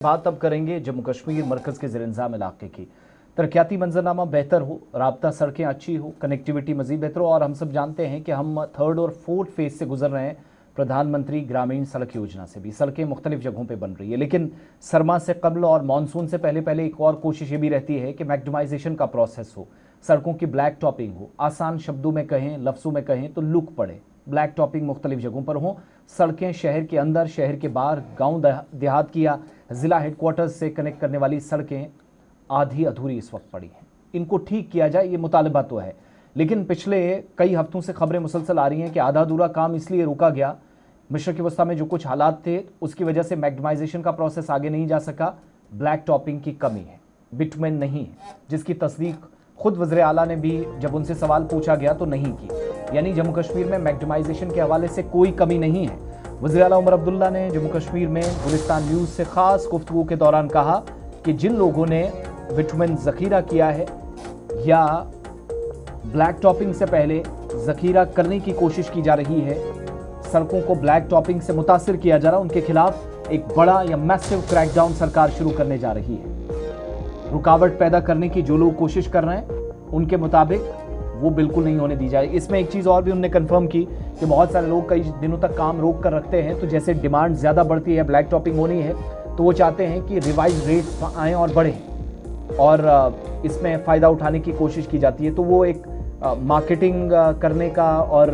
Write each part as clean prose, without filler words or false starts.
बात अब करेंगे जम्मू कश्मीर मरकज़ के ज़ेर-इंतज़ाम इलाके की। तरक्याती मंजरनामा बेहतर हो, राब्ता सड़कें अच्छी हो, कनेक्टिविटी मज़ीद बेहतर हो और हम सब जानते हैं कि हम 3rd और 4th फेज़ से गुजर रहे हैं प्रधानमंत्री ग्रामीण सड़क योजना से भी। सड़कें मुख्तलिफ जगहों पे बन रही है, लेकिन सरमा से कबल और मानसून से पहले पहले एक और कोशिश ये भी रहती है कि मैक्डमाइजेशन का प्रोसेस हो, सड़कों की ब्लैक टॉपिंग हो। आसान शब्दों में कहें, लफ्ज़ों में कहें तो लुक पड़े। ब्लैक टॉपिंग मुख्तलिफ जगहों पर हो, सड़कें शहर के अंदर, शहर के बाहर, गाँव देहात की या ज़िला हेडक्वार्टर्स से कनेक्ट करने वाली सड़कें आधी अधूरी इस वक्त पड़ी हैं। इनको ठीक किया जाए, ये मुतालबा तो है, लेकिन पिछले कई हफ्तों से खबरें मुसलसल आ रही हैं कि आधा अधूरा काम इसलिए रोका गया, मशरक़ी वस्ता में जो कुछ हालात थे उसकी वजह से मैग्डमाइजेशन का प्रोसेस आगे नहीं जा सका। ब्लैक टॉपिंग की कमी है, बिटुमेन नहीं है, जिसकी तस्दीक खुद वज़ीर आला ने भी जब उनसे सवाल पूछा गया तो नहीं की। यानी जम्मू कश्मीर में मैग्डमाइजेशन के हवाले से कोई कमी नहीं है। वज़ीर आला उमर अब्दुल्ला ने जम्मू कश्मीर में गुलिस्तान न्यूज़ से ख़ास गुफ्तगू के दौरान कहा कि जिन लोगों ने बिटुमेन ज़ख़ीरा किया है या ब्लैक टॉपिंग से पहले ज़ख़ीरा करने की कोशिश की जा रही है, सड़कों को ब्लैक टॉपिंग से मुतासिर किया जा रहा है, उनके खिलाफ एक बड़ा या मैसिव क्रैकडाउन सरकार शुरू करने जा रही है। रुकावट पैदा करने की जो लोग कोशिश कर रहे हैं उनके मुताबिक वो बिल्कुल नहीं होने दी जाए। इसमें एक चीज़ और भी उन्होंने कंफर्म की कि बहुत सारे लोग कई दिनों तक काम रोक कर रखते हैं, तो जैसे डिमांड ज़्यादा बढ़ती है, ब्लैक टॉपिंग होनी है, तो वो चाहते हैं कि रिवाइज रेट्स आएँ और बढ़ें और इसमें फ़ायदा उठाने की कोशिश की जाती है। तो वो एक मार्केटिंग करने का और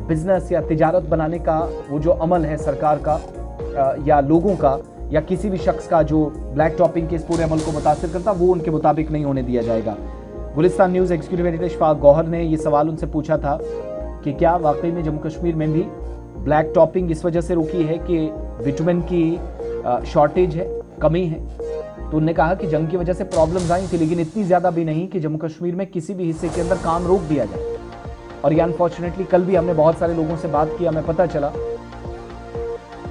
बिज़नेस या तिजारत बनाने का वो जो अमल है सरकार का या लोगों का या किसी भी शख्स का जो ब्लैक टॉपिंग के इस पूरे अमल को मुतासिर करता, वो उनके मुताबिक नहीं होने दिया जाएगा। Gulistan news executive editor Ishfaq Gauhar ने ये सवाल उनसे पूछा था कि क्या वाकई में जम्मू कश्मीर में भी ब्लैक टॉपिंग इस वजह से रुकी है कि विटामिन की शॉर्टेज है, कमी है। तो उन्होंने कहा कि जंग की वजह से प्रॉब्लम्स आई थी, लेकिन इतनी ज़्यादा भी नहीं कि जम्मू कश्मीर में किसी भी हिस्से के अंदर काम रोक दिया जाए। और ये अनफॉर्चुनेटली कल भी हमने बहुत सारे लोगों से बात की, हमें पता चला,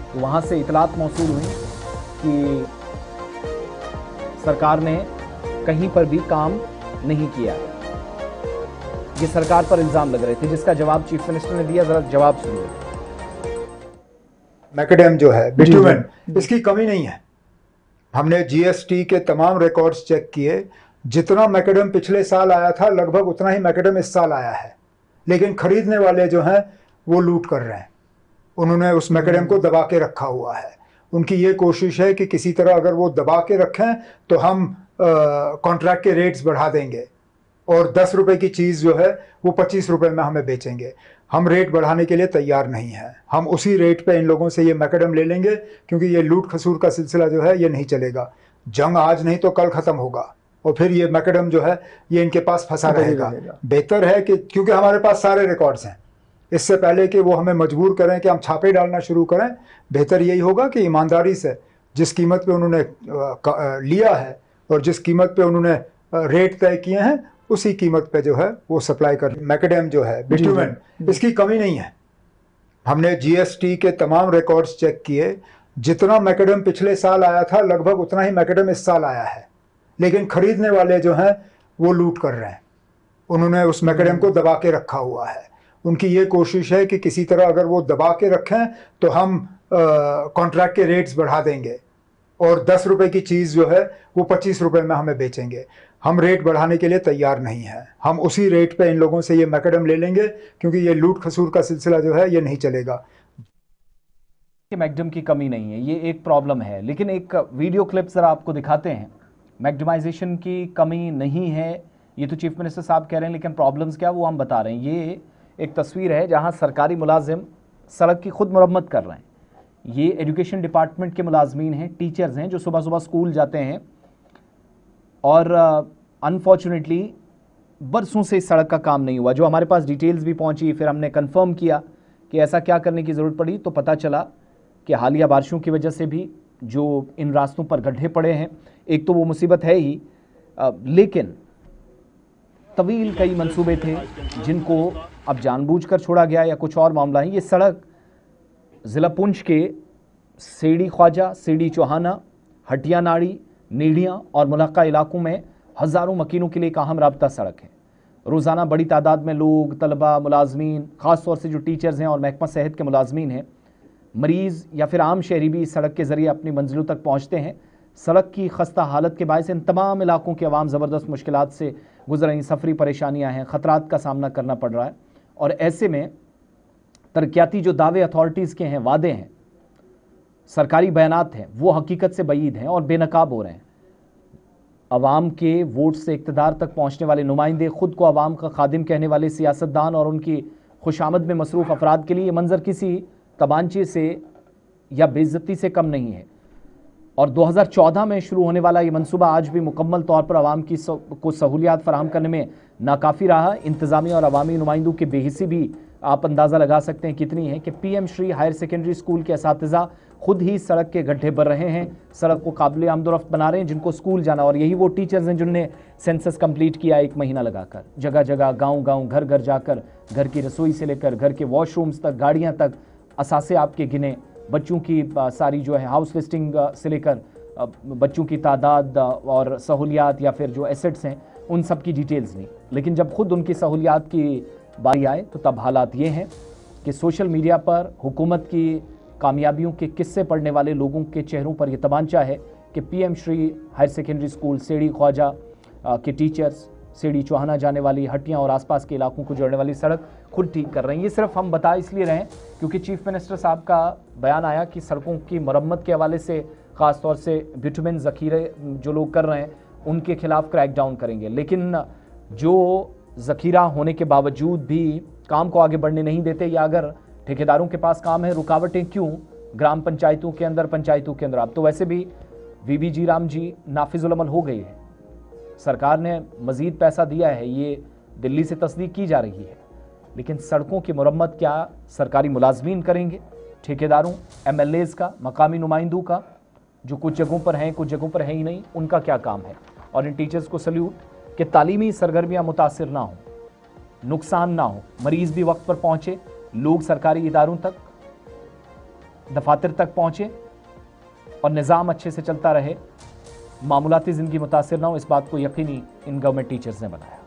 तो वहाँ से इतलात मौसूल हुई कि सरकार ने कहीं पर भी काम नहीं किया। ये सरकार पर इल्जाम लग रहे थे, जिसका जवाब चीफ मिनिस्टर ने दिया। जरा जवाब सुनिए। मैकेडेम जो है बिटुमेन, इसकी कमी नहीं है। हमने जीएसटी के तमाम रिकॉर्ड्स चेक किए, जितना मैकेडेम पिछले साल आया था लगभग उतना ही मैकेडेम इस साल आया है, लेकिन खरीदने वाले जो हैं वो लूट कर रहे हैं। उन्होंने उस मैकेडेम को दबा के रखा हुआ है। उनकी ये कोशिश है कि किसी तरह अगर वो दबा के रखें तो हम कॉन्ट्रैक्ट के रेट्स बढ़ा देंगे और 10 रुपए की चीज़ जो है वो 25 रुपए में हमें बेचेंगे। हम रेट बढ़ाने के लिए तैयार नहीं हैं। हम उसी रेट पे इन लोगों से ये मैकेडेम ले लेंगे, क्योंकि ये लूट खसूर का सिलसिला जो है ये नहीं चलेगा। जंग आज नहीं तो कल ख़त्म होगा और फिर ये मैकेडेम जो है ये इनके पास फंसा रहेगा। बेहतर है कि क्योंकि हमारे पास सारे रिकॉर्ड्स हैं, इससे पहले कि वो हमें मजबूर करें कि हम छापे डालना शुरू करें, बेहतर यही होगा कि ईमानदारी से जिस कीमत पे उन्होंने लिया है और जिस कीमत पे उन्होंने रेट तय किए हैं उसी कीमत पे जो है वो सप्लाई कर। मैकेडेम जो है बिटुमेन, इसकी कमी नहीं है। हमने जीएसटी के तमाम रिकॉर्ड्स चेक किए, जितना मैकेडेम पिछले साल आया था लगभग उतना ही मैकेडेम इस साल आया है, लेकिन खरीदने वाले जो हैं वो लूट कर रहे हैं। उन्होंने उस मैकेडेम को दबा के रखा हुआ है। उनकी ये कोशिश है कि किसी तरह अगर वो दबा के रखें तो हम कॉन्ट्रैक्ट के रेट्स बढ़ा देंगे और 10 रुपए की चीज़ जो है वो 25 रुपए में हमें बेचेंगे। हम रेट बढ़ाने के लिए तैयार नहीं हैं। हम उसी रेट पे इन लोगों से ये मैकेडेम ले लेंगे, क्योंकि ये लूट खसूर का सिलसिला जो है ये नहीं चलेगा। मैकेडेम की कमी नहीं है, ये एक प्रॉब्लम है, लेकिन एक वीडियो क्लिप जरा आपको दिखाते हैं। मैग्डमाइजेशन की कमी नहीं है ये तो चीफ मिनिस्टर साहब कह रहे हैं, लेकिन प्रॉब्लम्स क्या वो हम बता रहे हैं। ये एक तस्वीर है जहां सरकारी मुलाजिम सड़क की खुद मरम्मत कर रहे हैं। ये एजुकेशन डिपार्टमेंट के मुलाजमीन हैं, टीचर्स हैं जो सुबह सुबह स्कूल जाते हैं और अनफॉर्चुनेटली बरसों से इस सड़क का काम नहीं हुआ। जो हमारे पास डिटेल्स भी पहुंची, फिर हमने कंफर्म किया कि ऐसा क्या करने की ज़रूरत पड़ी, तो पता चला कि हालिया बारिशों की वजह से भी जो इन रास्तों पर गड्ढे पड़े हैं, एक तो वो मुसीबत है ही, लेकिन तवील कई मंसूबे थे जिनको अब जानबूझकर छोड़ा गया या कुछ और मामला है। ये सड़क ज़िला पुंछ के सेड़ी ख्वाजा, सेड़ी चौहाना, हटिया नाड़ी, नीढ़ियाँ और मुलाका इलाकों में हज़ारों मकीनों के लिए एक अहम राब्ता सड़क है। रोज़ाना बड़ी तादाद में लोग, तलबा, मुलाजमीन, ख़ास तौर से जो टीचर्स हैं और महकमा सेहत के मुलाजमीन हैं, मरीज़ या फिर आम शहरी भी इस सड़क के ज़रिए अपनी मंजिलों तक पहुँचते हैं। सड़क की खस्ता हालत के बायस इन तमाम इलाकों की आवाम ज़बरदस्त मुश्किलात से गुजर रही, सफरी परेशानियां हैं, ख़तरात का सामना करना पड़ रहा है। और ऐसे में तरक्याती जो दावे अथॉरिटीज़ के हैं, वादे हैं, सरकारी बयानात हैं, वो हकीकत से बईद हैं और बेनकाब हो रहे हैं। अवाम के वोट से इक़्तिदार तक पहुँचने वाले नुमाइंदे, ख़ुद को अवाम का खादिम कहने वाले सियासतदान और उनकी खुशामद में मसरूफ़ अफराद के लिए ये मंज़र किसी तबांचे से या बेइज्जती से कम नहीं है। और 2014 में शुरू होने वाला ये मनसूबा आज भी मुकम्मल तौर पर आवाम की को सहूलियात फराहम करने में नाकाफ़ी रहा। इंतज़ामी और अवामी नुमाइंदों की बेहिसी भी आप अंदाज़ा लगा सकते हैं कितनी है कि PM Shri higher secondary school के असातिज़ा खुद ही सड़क के गड्ढे भर रहे हैं, सड़क को काबिल आमदोरफ्त बना रहे हैं जिनको स्कूल जाना। और यही वो टीचर्स हैं जिनने सेंसस कंप्लीट किया 1 महीना लगाकर, जगह जगह, गांव गांव, घर घर जाकर, घर की रसोई से लेकर घर के वॉशरूम्स तक, गाड़ियां तक, असासे आपके गिने, बच्चों की सारी जो है हाउस लिस्टिंग से लेकर बच्चों की तादाद और सहूलियात या फिर जो एसेट्स हैं उन सब की डिटेल्स नहीं। लेकिन जब खुद उनकी सहूलियात की बारी आए तो तब हालात ये हैं कि सोशल मीडिया पर हुकूमत की कामयाबियों के किस्से पढ़ने वाले लोगों के चेहरों पर यह तमांचा है कि PM Shri higher secondary school सेड़ी ख्वाजा के टीचर्स सेड़ी चौहाना जाने वाली हट्टियां और आसपास के इलाकों को जोड़ने वाली सड़क खुद ठीक कर रहे हैं। ये सिर्फ हम बता इसलिए रहे हैं क्योंकि चीफ मिनिस्टर साहब का बयान आया कि सड़कों की मरम्मत के हवाले से, ख़ास तौर से बिटुमिन ज़ख़ीरे जो लोग कर रहे हैं उनके खिलाफ क्रैकडाउन करेंगे। लेकिन जो ज़ख़ीरा होने के बावजूद भी काम को आगे बढ़ने नहीं देते, या अगर ठेकेदारों के पास काम है, रुकावटें क्यों ग्राम पंचायतों के अंदर, पंचायतों के अंदर। अब तो वैसे भी VB जी राम जी नाफिजुल अमल हो गई है, सरकार ने मज़ीद पैसा दिया है, ये दिल्ली से तस्दीक की जा रही है। लेकिन सड़कों की मुरम्मत क्या सरकारी मुलाजमीन करेंगे, ठेकेदारों, MLAs का, मकामी नुमाइंदों का, जो कुछ जगहों पर हैं, कुछ जगहों पर है ही नहीं, उनका क्या काम है। और इन टीचर्स को सल्यूट कि तालीमी सरगर्मियाँ मुतासिर ना हो, नुकसान ना हो, मरीज़ भी वक्त पर पहुँचे, लोग सरकारी इदारों तक, दफातर तक पहुँचे और निज़ाम अच्छे से चलता रहे, मामूलाती ज़िंदगी मुतासिर ना हो। इस बात को यकीनी इन गवर्नमेंट टीचर्स ने बनाया।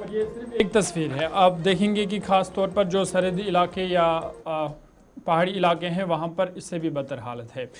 और ये सिर्फ एक तस्वीर है, आप देखेंगे कि ख़ास तौर पर जो सरहदी इलाके या पहाड़ी इलाके हैं वहाँ पर इससे भी बदतर हालत है।